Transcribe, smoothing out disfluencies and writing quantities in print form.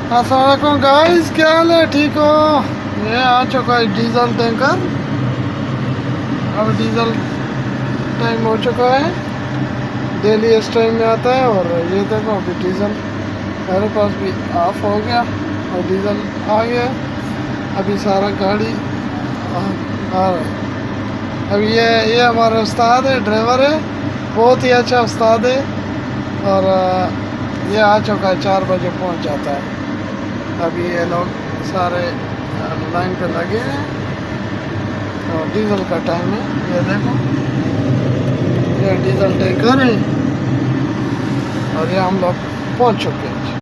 अस्सलाम गाइस, क्या हाल है? ठीक हो? ये आ चुका है डीजल टैंकर। अब डीजल टाइम हो चुका है। डेली इस टाइम में आता है। और ये देखो अभी डीजल मेरे पास भी ऑफ हो गया और डीजल आ गया। अभी सारा गाड़ी आ रहा है। अब ये हमारा उस्ताद है, ड्राइवर है, बहुत ही अच्छा उस्ताद है। और ये आ चुका है, 4 बजे पहुंच जाता है। अभी ये लोग सारे लाइन पे लगे हैं और डीजल का टाइम है। ये देखो, ये डीजल टैंकर है और ये हम लोग पहुंच चुके हैं।